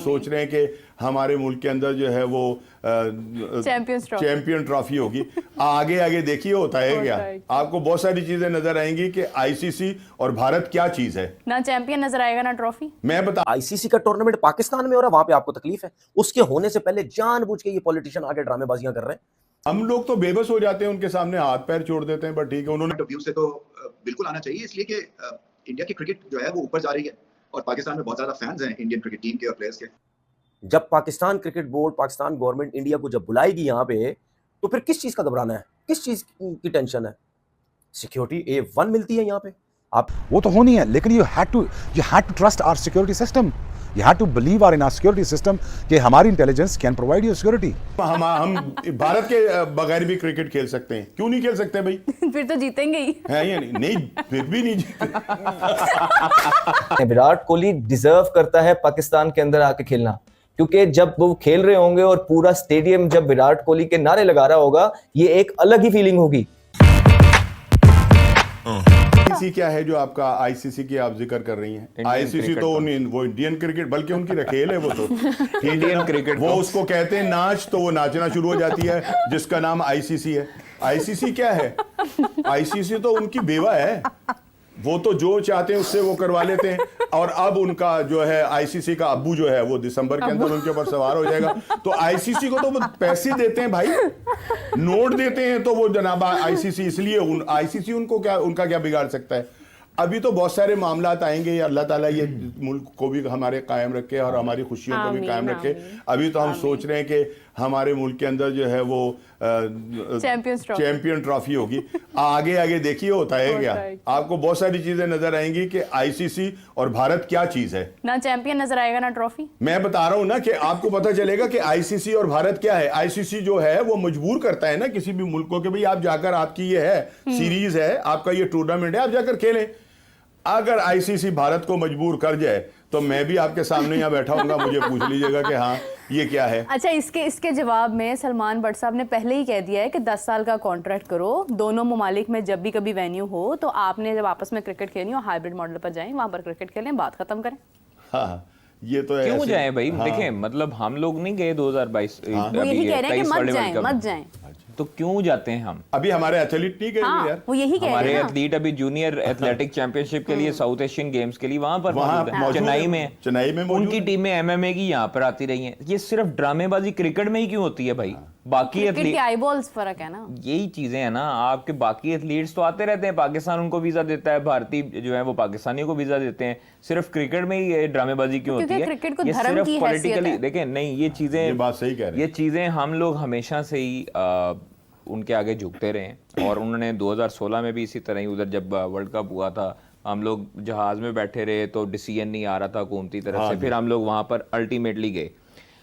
सोच रहे हैं कि हमारे मुल्क के अंदर जो है वो चैंपियन ट्रॉफी होगी। आगे आगे देखिए होता है क्या, आपको बहुत सारी चीजें नजर आएंगी कि आईसीसी और भारत क्या चीज है। ना चैंपियन नजर आएगा ना ट्रॉफी। मैं बता, आईसीसी का टूर्नामेंट पाकिस्तान में हो रहा है, वहां पे आपको तकलीफ है। उसके होने से पहले जानबूझ के ये पॉलिटिशियन आगे ड्रामेबाजियां कर रहे हैं। हम लोग तो बेबस हो जाते हैं, उनके सामने हाथ पैर छोड़ देते हैं, बट ठीक है, उन्होंने व्यू से तो बिल्कुल आना चाहिए, इसलिए कि इंडिया की क्रिकेट जो है वो ऊपर जा रही है और पाकिस्तान में बहुत ज्यादा फैंस हैं इंडियन क्रिकेट टीम के और प्लेयर्स के। जब Pakistan cricket board, Pakistan government India को जब बुलाएगी यहाँ पे, तो फिर किस चीज का घबराना है, किस चीज की टेंशन है? सिक्योरिटी A1 मिलती है यहाँ पे। आप वो तो होनी है, लेकिन you had to trust our security system, you had to believe in our security system कि हमारी intelligence can provide you security. हम भारत के बगैर भी क्रिकेट खेल सकते हैं, क्यों नहीं खेल सकते भाई? फिर तो जीतेंगे ही है या नहीं? फिर भी नहीं जीते। विराट कोहली डिजर्व करता है पाकिस्तान के अंदर आके खेलना, क्योंकि जब वो खेल रहे होंगे और पूरा स्टेडियम जब विराट कोहली के नारे लगा रहा होगा, ये एक अलग ही फीलिंग होगी। आईसीसी क्या है जो आपका आईसीसी की आप जिक्र कर रही हैं? आईसीसी तो वो इंडियन क्रिकेट, बल्कि उनकी रखेल है वो तो इंडियन क्रिकेट। वो उसको कहते हैं नाच, तो वो नाचना शुरू हो जाती है जिसका नाम आईसीसी है। आईसीसी क्या है? आईसीसी तो उनकी बेवा है, वो तो जो चाहते हैं उससे वो करवा लेते हैं। और अब उनका जो है आईसीसी का अब्बू जो है वो दिसंबर के अंदर उनके ऊपर सवार हो जाएगा। तो आईसीसी को तो वो पैसे देते हैं भाई, नोट देते हैं, तो वो जनाब आईसीसी, इसलिए आईसीसी उनको क्या, उनका क्या बिगाड़ सकता है? अभी तो बहुत सारे मामलात आएंगे, अल्लाह ताला ये मुल्क को भी हमारे कायम रखे और हमारी खुशियों को भी कायम रखे। अभी तो हम सोच रहे हैं कि हमारे मुल्क के अंदर जो है वो चैंपियन ट्रॉफी होगी। आगे आगे देखिए होता है क्या, आपको बहुत सारी चीजें नजर आएंगी कि आईसीसी और भारत क्या चीज है। ना चैंपियन नजर आएगा ना ट्रॉफी। मैं बता रहा हूं ना कि आपको पता चलेगा कि आईसीसी और भारत क्या है। आईसीसी जो है वो मजबूर करता है ना किसी भी मुल्क को कि भाई आप जाकर, आपकी ये है सीरीज है, आपका ये टूर्नामेंट है, आप जाकर खेलें। अगर आईसीसी भारत को मजबूर कर जाए तो मैं भी आपके सामने यहाँ बैठा हूँगा, मुझे पूछ लीजिएगा कि हाँ ये क्या है। अच्छा, इसके जवाब में सलमान बट साहब ने पहले ही कह दिया है कि 10 साल का कॉन्ट्रैक्ट करो, दोनों ममालिक में जब भी कभी वेन्यू हो तो आपने जब आपस में क्रिकेट खेलनी हो हाइब्रिड मॉडल पर जाएं, वहां पर क्रिकेट खेलें, बात खत्म करें। हाँ, ये तो है। क्यों जाए भाई? देखें, मतलब हम लोग नहीं गए 2022, वो यही कह रहे हैं कि मत जाएं। तो क्यों जाते हैं हम? अभी हमारे एथलीट नहीं गए यार, वो यही कह हमारे रहे हैं। एथलीट अभी जूनियर एथलेटिक चैंपियनशिप के लिए साउथ एशियन गेम्स के लिए वहां पर चेन्नई में उनकी टीमें एमएमए की यहाँ पर आती रही हैं। ये सिर्फ ड्रामेबाजी क्रिकेट में ही क्यों होती है भाई? बाकी एथलीट आईबॉल्स फर्क है ना, यही चीजें हैं ना। आपके बाकी एथलीट्स तो आते रहते हैं, पाकिस्तान उनको वीजा देता है, भारतीय जो है वो पाकिस्तानियों को वीजा देते हैं। सिर्फ क्रिकेट में ही ये ड्रामेबाजी क्यों होती है? क्रिकेट को ये धर्म सिर्फ की पॉलिटिकली देखें, नहीं ये चीजें, ये बात सही कह रहे हैं। ये चीजें हम लोग हमेशा से ही उनके आगे झुकते रहे। और उन्होंने 2016 में भी इसी तरह ही, उधर जब वर्ल्ड कप हुआ था, हम लोग जहाज में बैठे रहे तो डिसीजन नहीं आ रहा था हुकूमती तरफ से, फिर हम लोग वहां पर अल्टीमेटली गए।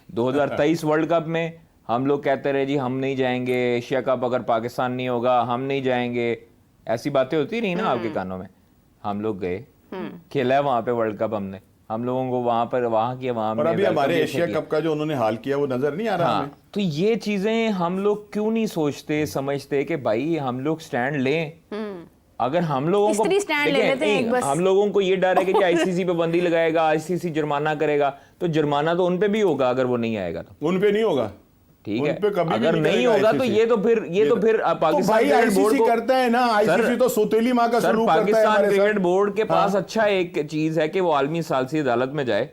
2023 वर्ल्ड कप में हम लोग कहते रहे जी हम नहीं जाएंगे, एशिया कप अगर पाकिस्तान नहीं होगा हम नहीं जाएंगे, ऐसी बातें होती रही ना आपके कानों में। हम लोग गए, खेला है वहां पे वर्ल्ड कप, हमने हम लोगों को वहां पर वहां किया, वहां और अभी हमारे एशिया कप का जो उन्होंने हाल किया वो नजर नहीं आ रहा हमें। तो ये चीजें हम लोग क्यों नहीं सोचते, समझते कि भाई हम लोग स्टैंड लें। अगर हम लोगों को हम लोगों को ये डर है कि आईसीसी पे बंदी लगाएगा, आईसीसी जुर्माना करेगा, तो जुर्माना तो उनपे भी होगा अगर वो नहीं आएगा तो। उनपे नहीं होगा, ठीक है, अगर नहीं होगा तो ये तो फिर पाकिस्तान क्रिकेट बोर्ड को करता है ना। आईसीसी तो सोतेली माँ का सलूक करता है। पाकिस्तान क्रिकेट बोर्ड के पास अच्छा एक चीज है कि वो आलमी सालसी अदालत में जाए,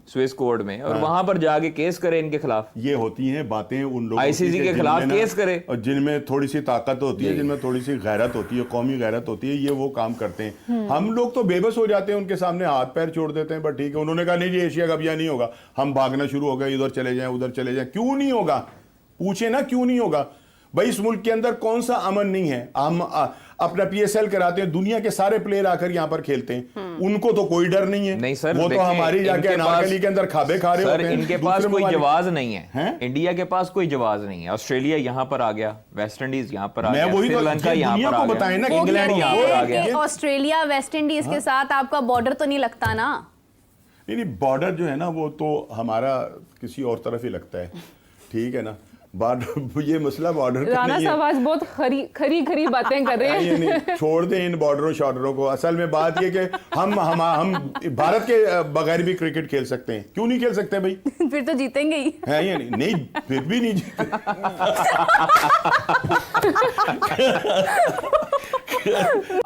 स्विस कोर्ट में, और वहां पर जाके केस करे इनके खिलाफ। ये होती हैं बातें उन लोगों आईसीसी के खिलाफ केस करे, और जिनमें थोड़ी सी ताकत होती है, जिनमें थोड़ी सी गैरत होती है, कौमी गैरत होती है, ये वो काम करते हैं। हम लोग तो बेबस हो जाते हैं, उनके सामने हाथ पैर छोड़ देते हैं। बट ठीक है, उन्होंने कहा नहीं जी एशिया कप या नहीं होगा, हम भागना शुरू हो गए, इधर चले जाएं उधर चले जाएं। क्यों नहीं होगा? पूछे ना क्यों नहीं होगा भाई? इस मुल्क के अंदर कौन सा अमन नहीं है? हम अपना पीएसएल कराते हैं, दुनिया के सारे प्लेयर आकर यहाँ पर खेलते हैं, उनको तो कोई डर नहीं है। नहीं सर, वो तो हमारी जाके अनारकली के अंदर खाबे खा रहे होते हैं। इनके पास कोई जवाज नहीं है, इंडिया के पास कोई जवाज नहीं है। ऑस्ट्रेलिया यहाँ पर आ गया, वेस्ट इंडीज यहाँ पर आ गया, श्रीलंका यहाँ पर आ गया, इंग्लैंड यहाँ पर आ गया। ऑस्ट्रेलिया वेस्ट इंडीज के साथ आपका बॉर्डर तो नहीं लगता ना? नहीं, बॉर्डर जो है ना वो तो हमारा किसी और तरफ ही लगता है, ठीक है ना। बॉर्डर, ये मसला बॉर्डर का राणा नहीं साहब है। आज बहुत खरी बातें कर रहे हैं। नहीं, नहीं, छोड़ दें इन बॉर्डरों शॉर्डरों को। असल में बात ये कि हम भारत के बगैर भी क्रिकेट खेल सकते हैं, क्यों नहीं खेल सकते भाई? फिर तो जीतेंगे ही। है या नहीं? नहीं, फिर भी नहीं जीते।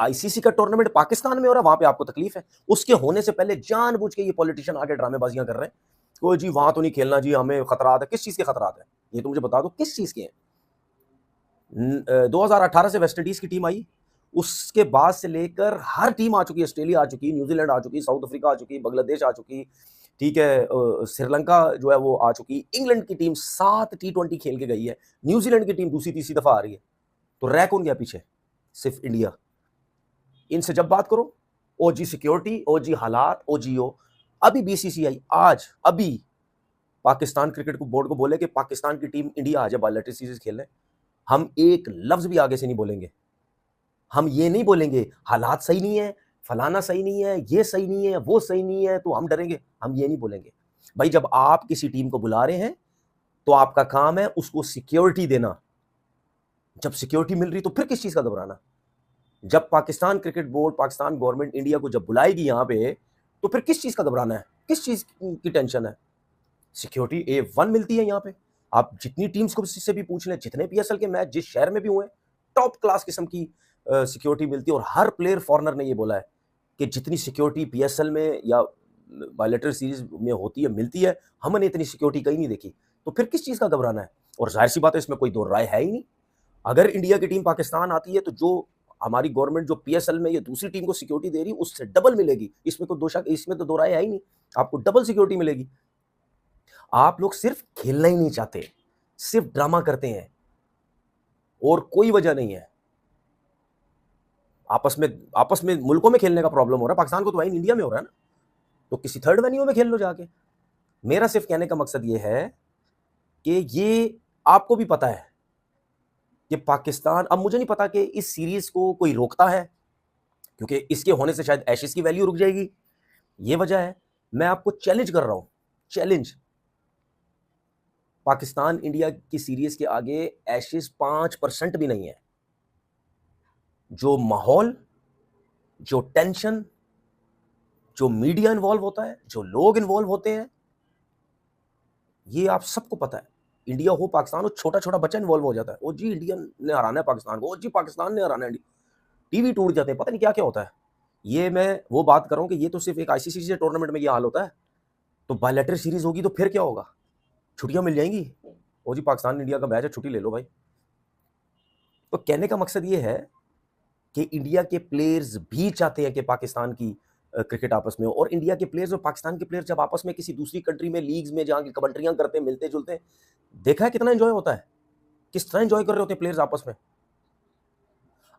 आईसीसी का टूर्नामेंट पाकिस्तान में हो रहा है, वहां पे आपको तकलीफ है। उसके होने से पहले जानबूझ के ये पॉलिटिशियन आके ड्रामेबाजियां कर रहे हैं, कोई जी वहां तो नहीं खेलना जी, हमें खतरात है। किस चीज के खतरात है ये तो मुझे बता दो, किस चीज के हैं? 2018 से वेस्ट इंडीज की टीम आई, उसके बाद से लेकर हर टीम आ चुकी है। ऑस्ट्रेलिया आ चुकी, न्यूजीलैंड आ चुकी, साउथ अफ्रीका आ चुकी, बांग्लादेश आ चुकी, ठीक है, श्रीलंका जो है वो आ चुकी। इंग्लैंड की टीम 7 T20 खेल के गई है, न्यूजीलैंड की टीम दूसरी तीसरी दफा आ रही है। तो रह कौन गया पीछे? सिर्फ इंडिया। इनसे जब बात करो, ओजी सिक्योरिटी, ओजी हालात, ओजीओ, अभी बीसीसीआई आज अभी पाकिस्तान क्रिकेट बोर्ड को बोले कि पाकिस्तान की टीम इंडिया आ जाए बायलैटरल सीरीज खेलने, हम एक लफ्ज भी आगे से नहीं बोलेंगे। हम ये नहीं बोलेंगे हालात सही नहीं है, फलाना सही नहीं है, ये सही नहीं है, वो सही नहीं है, तो हम डरेंगे। हम ये नहीं बोलेंगे भाई। जब आप किसी टीम को बुला रहे हैं तो आपका काम है उसको सिक्योरिटी देना। जब सिक्योरिटी मिल रही तो फिर किस चीज का घबराना? जब Pakistan cricket board, Pakistan government India को जब बुलाएगी यहां पे, तो फिर किस चीज का घबराना है? किस चीज की टेंशन है? सिक्योरिटी A1 मिलती है यहां पे। आप जितनी टीम्स को से भी पूछ लें, जितने PSL के मैच जिस शहर में भी हुए, टॉप क्लास किस्म की सिक्योरिटी मिलती है। और हर प्लेयर फॉरनर ने ये बोला है कि जितनी सिक्योरिटी PSL में या बायलैटरल सीरीज में होती है, मिलती है, हमने इतनी सिक्योरिटी कहीं नहीं देखी। तो फिर किस चीज का घबराना है? और जाहिर सी बात है, इसमें कोई दो राय है ही नहीं। अगर इंडिया की टीम पाकिस्तान आती है तो जो हमारी गवर्नमेंट जो PSL में ये दूसरी टीम को सिक्योरिटी दे रही है, उससे डबल मिलेगी। इसमें तो दो राय है ही नहीं, आपको डबल सिक्योरिटी मिलेगी। आप लोग सिर्फ खेलना ही नहीं चाहते, सिर्फ ड्रामा करते हैं, और कोई वजह नहीं है। आपस में मुल्कों में खेलने का प्रॉब्लम हो रहा है, पाकिस्तान को तो भाई इंडिया में हो रहा है ना, तो किसी थर्ड वेन्यू में खेल लो जाके। मेरा सिर्फ कहने का मकसद ये है कि ये आपको भी पता है कि पाकिस्तान, अब मुझे नहीं पता कि इस सीरीज को कोई रोकता है, क्योंकि इसके होने से शायद एशेज की वैल्यू रुक जाएगी, ये वजह है। मैं आपको चैलेंज कर रहा हूं, चैलेंज, पाकिस्तान इंडिया की सीरीज के आगे एशेज 5% भी नहीं है। जो माहौल, जो टेंशन, जो मीडिया इन्वॉल्व होता है, जो लोग इन्वॉल्व होते हैं, ये आप सबको पता है। इंडिया हो पाकिस्तान हो, छोटा छोटा बच्चा इन्वॉल्व हो जाता है, ओ जी इंडिया ने हराना है पाकिस्तान को, ओ जी पाकिस्तान ने हराना है, टीवी टूट जाते हैं, पता नहीं क्या क्या होता है। ये मैं वो बात कर रहा हूं कि ये तो सिर्फ एक आईसीसी से टूर्नामेंट में ये हाल होता है, तो बायलैटरल सीरीज होगी तो फिर क्या होगा? छुट्टियां मिल जाएंगी, ओ जी पाकिस्तान इंडिया का मैच है, छुट्टी ले लो भाई। तो कहने का मकसद ये है कि इंडिया के प्लेयर्स भी चाहते हैं कि पाकिस्तान की क्रिकेट आपस में हो, और इंडिया के प्लेयर्स और पाकिस्तान के प्लेयर्स जब आपस में किसी दूसरी कंट्री में लीग्स में जहां की कमेंट्रियां करते हैं, मिलते जुलते हैं, देखा है कितना एंजॉय होता है, किस तरह एंजॉय कर रहे होते हैं प्लेयर्स आपस में।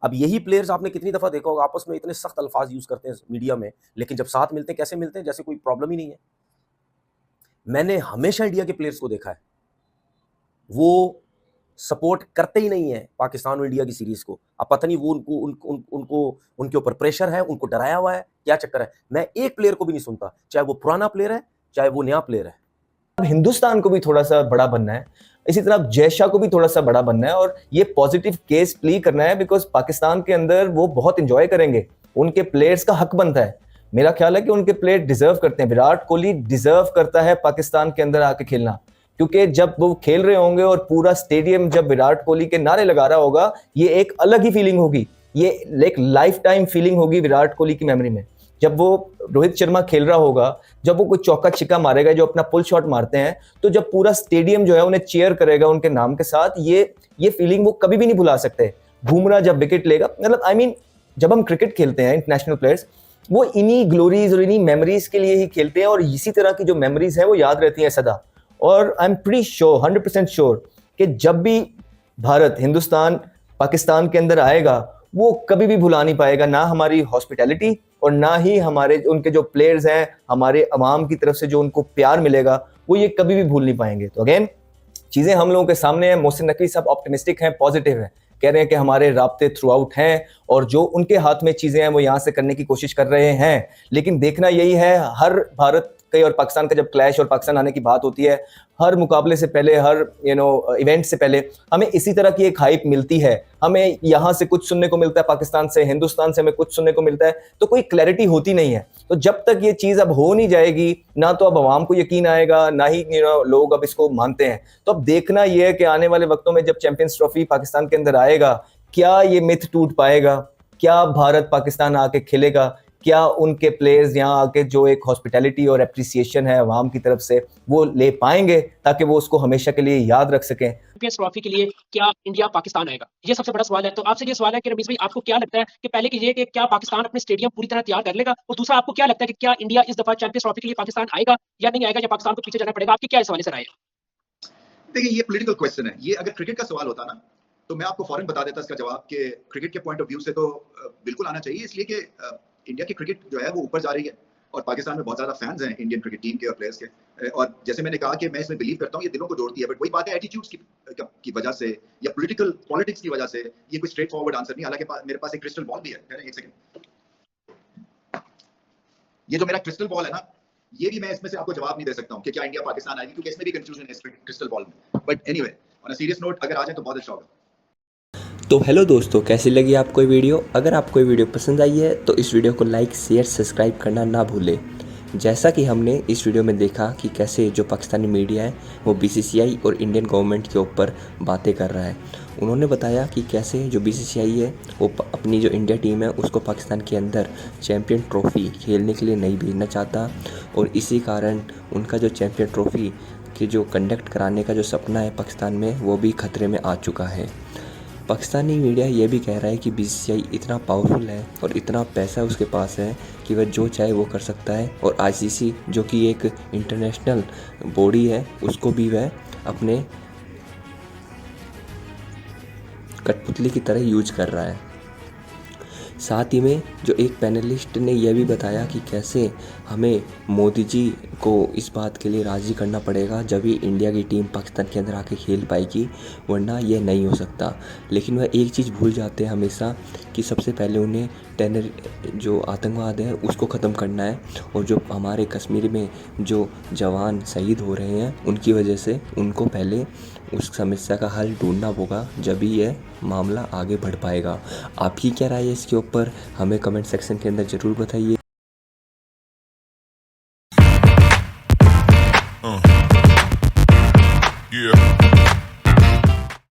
अब यही प्लेयर्स आपने कितनी दफा देखा होगा आपस में इतने सख्त अल्फाज यूज करते हैं मीडिया में, लेकिन जब साथ मिलते हैं कैसे मिलते हैं? जैसे कोई प्रॉब्लम ही नहीं है। मैंने हमेशा इंडिया के प्लेयर्स को देखा है, वो सपोर्ट करते ही नहीं है पाकिस्तान और इंडिया की सीरीज को। अब पता नहीं वो उनको उनके ऊपर प्रेशर है, उनको डराया हुआ है, क्या चक्कर है। मैं एक प्लेयर को भी नहीं सुनता, चाहे वो पुराना प्लेयर है चाहे वो नया प्लेयर है। अब हिंदुस्तान को भी थोड़ा सा बड़ा बनना है, इसी तरह जय शाह को भी थोड़ा सा बड़ा बनना है और ये पॉजिटिव केस प्ली करना है, बिकॉज पाकिस्तान के अंदर वो बहुत इंजॉय करेंगे, उनके प्लेयर्स का हक बनता है। मेरा ख्याल है कि उनके प्लेयर डिजर्व करते हैं, विराट कोहली डिजर्व करता है पाकिस्तान के अंदर आके खेलना, क्योंकि जब वो खेल रहे होंगे और पूरा स्टेडियम जब विराट कोहली के नारे लगा रहा होगा, ये एक अलग ही फीलिंग होगी, ये एक लाइफ टाइम फीलिंग होगी विराट कोहली की मेमोरी में। जब वो रोहित शर्मा खेल रहा होगा, जब वो कोई चौका छिक्का मारेगा, जो अपना पुल शॉट मारते हैं, तो जब पूरा स्टेडियम जो है उन्हें चीयर करेगा उनके नाम के साथ, ये फीलिंग वो कभी भी नहीं भुला सकते। बुमराह जब विकेट लेगा, मतलब जब हम क्रिकेट खेलते हैं, इंटरनेशनल प्लेयर्स वो इन्हीं ग्लोरीज और इन्हीं मेमोरीज के लिए ही खेलते हैं, और इसी तरह की जो मेमोरीज है वो याद रहती है सदा। और I am pretty sure, 100% sure कि जब भी भारत, हिंदुस्तान पाकिस्तान के अंदर आएगा, वो कभी भी भुला नहीं पाएगा, ना हमारी हॉस्पिटैलिटी और ना ही हमारे उनके जो प्लेयर्स हैं, हमारे अवाम की तरफ से जो उनको प्यार मिलेगा, वो ये कभी भी भूल नहीं पाएंगे। तो अगेन चीज़ें हम लोगों के सामने हैं। मोहसिन नकवी साहब ऑप्टिमिस्टिक हैं, पॉजिटिव हैं, कह रहे हैं कि हमारे राब्ते थ्रू आउट हैं और जो उनके हाथ में चीज़ें हैं वो यहाँ से करने की कोशिश कर रहे हैं। लेकिन देखना यही है, हर भारत यूके और पाकिस्तान का जब क्लैश और पाकिस्तान आने की बात होती है, हर मुकाबले से पहले, हर इवेंट से पहले हमें इसी तरह की एक हाइप मिलती है। हमें यहाँ से कुछ सुनने को मिलता है, पाकिस्तान से, हिंदुस्तान से हमें कुछ सुनने को मिलता है, तो कोई क्लैरिटी होती नहीं है। तो जब तक ये चीज़ अब हो नहीं जाएगी, ना तो अब आवाम को यकीन आएगा, ना ही लोग अब इसको मानते हैं। तो अब देखना ये है कि आने वाले वक्तों में जब चैंपियंस ट्रॉफी पाकिस्तान के अंदर आएगा, क्या ये मिथ टूट पाएगा? क्या भारत पाकिस्तान आके खेलेगा? क्या उनके प्लेयर्स यहाँ आके जो एक हॉस्पिटैलिटी और एप्रिसिएशन है अवाम की तरफ से, वो ले पाएंगे ताकि वो उसको हमेशा के लिए याद रख सकें? चैंपियंस ट्रॉफी के लिए क्या इंडिया पाकिस्तान आएगा, ये सबसे बड़ा सवाल है। तो आपसे ये सवाल है कि रमीज भाई, आपको क्या लगता है कि पहले की ये कि क्या पाकिस्तान अपने स्टेडियम पूरी तरह तैयार कर लेगा, और दूसरा आपको क्या लगता है कि क्या इंडिया इस दफा चैंपियंस ट्रॉफी के लिए पाकिस्तान आएगा या नहीं आएगा, या पाकिस्तान को पीछे जाना पड़ेगा? आपकी क्या इस सवाल से राय है? देखिए, ये पॉलिटिकल क्वेश्चन है। ये अगर क्रिकेट का सवाल होता ना, तो मैं आपको फौरन बता देता इसका जवाब कि क्रिकेट के पॉइंट ऑफ व्यू से तो बिल्कुल आना चाहिए, इसलिए कि इंडिया की क्रिकेट जो है वो ऊपर जा रही है और पाकिस्तान में बहुत ज्यादा फैंस हैं इंडियन क्रिकेट टीम के और प्लेयर्स के। और जैसे मैंने कहा कि मैं इसमें बिलीव करता हूँ ये दिलों को जोड़ती है, बट वही बात है एटीट्यूड्स की वजह से या पॉलिटिक्स की वजह से ये कोई स्ट्रेट फॉरवर्ड आंसर नहीं। हालांकि मेरे पास एक क्रिस्टल बॉल भी है। एक सेकंड, ये जो मेरा क्रिस्टल बॉल है ना, ये भी मैं इसमें से आपको जवाब नहीं दे सकता हूँ कि क्या इंडिया पाकिस्तान आएगी, क्योंकि इसमें भी कंफ्यूजन है क्रिस्टल बॉल में। But anyway, on a serious note, अगर आ जाए तो बहुत अच्छा होगा। तो हेलो दोस्तों, कैसी लगी आपको ये वीडियो? अगर आपको ये वीडियो पसंद आई है तो इस वीडियो को लाइक, शेयर, सब्सक्राइब करना ना भूलें। जैसा कि हमने इस वीडियो में देखा कि कैसे जो पाकिस्तानी मीडिया है वो बीसीसीआई और इंडियन गवर्नमेंट के ऊपर बातें कर रहा है। उन्होंने बताया कि कैसे जो बीसीसीआई है वो अपनी जो इंडिया टीम है उसको पाकिस्तान के अंदर चैम्पियन ट्रॉफ़ी खेलने के लिए नहीं भेजना चाहता, और इसी कारण उनका जो चैम्पियन ट्रॉफ़ी के जो कंडक्ट कराने का जो सपना है पाकिस्तान में, वो भी खतरे में आ चुका है। पाकिस्तानी मीडिया ये भी कह रहा है कि बीसीसीआई इतना पावरफुल है और इतना पैसा उसके पास है कि वह जो चाहे वो कर सकता है, और आईसीसी जो कि एक इंटरनेशनल बॉडी है उसको भी वह अपने कठपुतली की तरह यूज कर रहा है। साथ ही में जो एक पैनलिस्ट ने यह भी बताया कि कैसे हमें मोदी जी को इस बात के लिए राज़ी करना पड़ेगा जब ही इंडिया की टीम पाकिस्तान के अंदर आके खेल पाएगी, वरना यह नहीं हो सकता। लेकिन वह एक चीज़ भूल जाते हैं हमेशा कि सबसे पहले उन्हें टेरर जो आतंकवाद है उसको ख़त्म करना है, और जो हमारे कश्मीर में जो जवान शहीद हो रहे हैं उनकी वजह से उनको पहले उस समस्या का हल ढूंढना होगा, जब ही यह मामला आगे बढ़ पाएगा। आपकी क्या राय है इसके ऊपर? हमें कमेंट सेक्शन के अंदर ज़रूर बताइए।